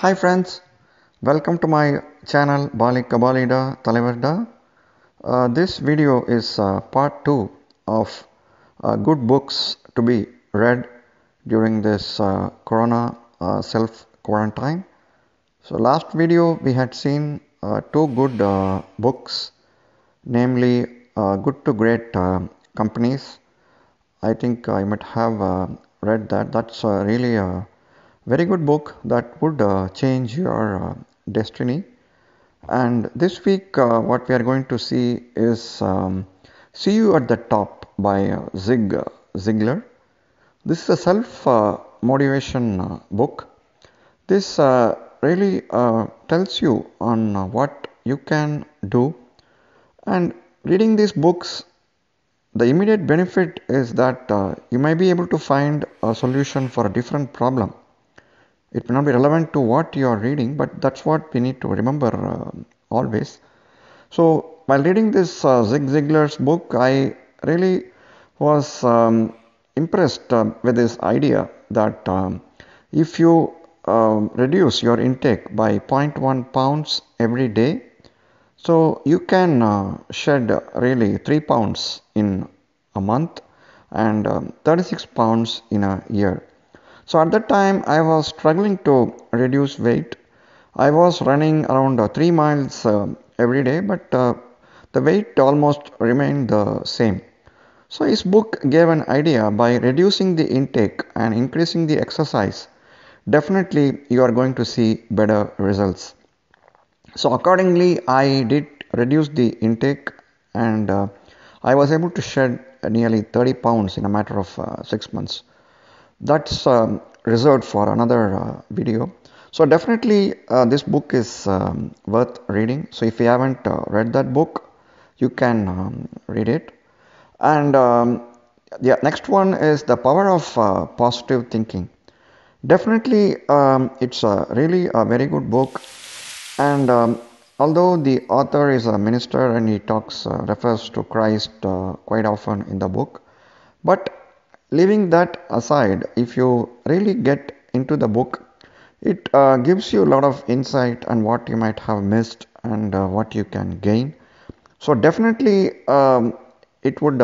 Hi friends, welcome to my channel balikabalida. This video is part 2 of good books to be read during this corona self-quarantine. So last video we had seen two good books, namely Good to Great Companies. I think I might have read that. That's really a very good book that would change your destiny. And this week, what we are going to see is See You at the Top by Ziglar. This is a self motivation book. This really tells you on what you can do. And reading these books, the immediate benefit is that you may be able to find a solution for a different problem. It may not be relevant to what you are reading, but that's what we need to remember always. So, while reading this Zig Ziglar's book, I really was impressed with this idea that if you reduce your intake by 0.1 pounds every day, so you can shed really 3 pounds in a month and 36 pounds in a year. So at that time I was struggling to reduce weight. I was running around 3 miles every day, but the weight almost remained the same. So his book gave an idea: by reducing the intake and increasing the exercise, definitely you are going to see better results. So accordingly, I did reduce the intake and I was able to shed nearly 30 pounds in a matter of 6 months. That's reserved for another video. So definitely this book is worth reading. So if you haven't read that book, you can read it. And the next one is The Power of Positive Thinking. Definitely it's really a very good book. And although the author is a minister and he refers to Christ quite often in the book, but leaving that aside, if you really get into the book, it gives you a lot of insight on what you might have missed and what you can gain. So definitely it would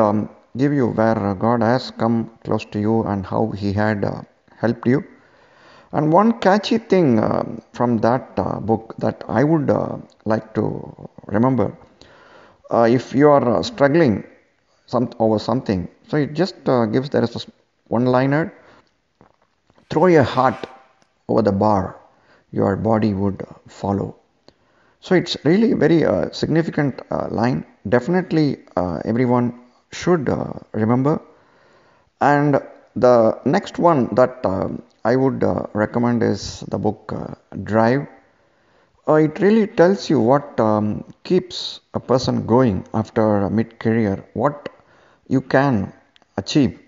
give you where God has come close to you and how he had helped you. And one catchy thing from that book that I would like to remember, if you are struggling over something, so it just gives there is a one-liner: throw your heart over the bar, your body would follow. So it's really very significant line. Definitely everyone should remember. And the next one that I would recommend is the book Drive. It really tells you what keeps a person going after mid-career, what you can achieve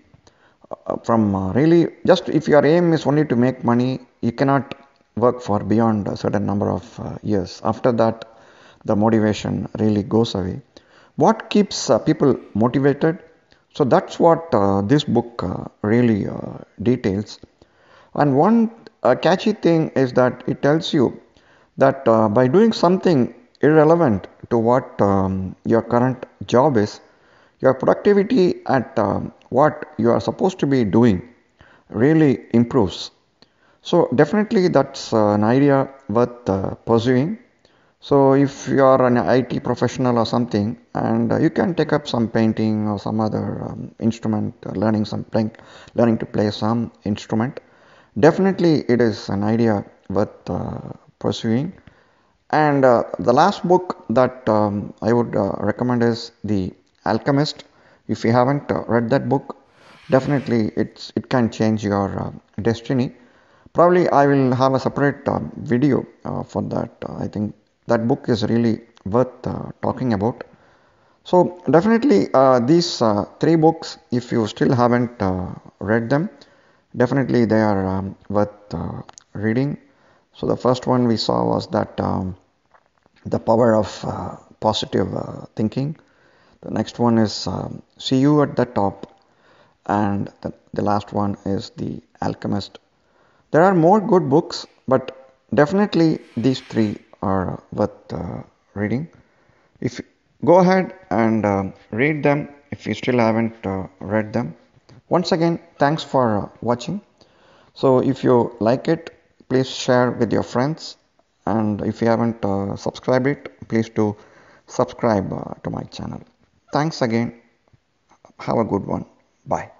from really just if your aim is only to make money, you cannot work for beyond a certain number of years. After that, the motivation really goes away. What keeps people motivated? So that's what this book really details. And one catchy thing is that it tells you that by doing something irrelevant to what your current job is, your productivity at what you are supposed to be doing really improves. So definitely that's an idea worth pursuing. So if you are an IT professional or something, and you can take up some painting or some other instrument, learning to play some instrument, definitely it is an idea worth pursuing. And the last book that I would recommend is The Alchemist. If you haven't read that book, definitely it can change your destiny. Probably I will have a separate video for that. I think that book is really worth talking about. So definitely these three books, if you still haven't read them, definitely they are worth reading. So the first one we saw was that The Power of Positive Thinking. The next one is See You at the Top, and the last one is The Alchemist. There are more good books, but Definitely, these three are worth reading. If go ahead and read them if you still haven't read them. Once again, thanks for watching. So if you like it, please share with your friends, and if you haven't subscribed it, please do subscribe to my channel. Thanks again. Have a good one. Bye.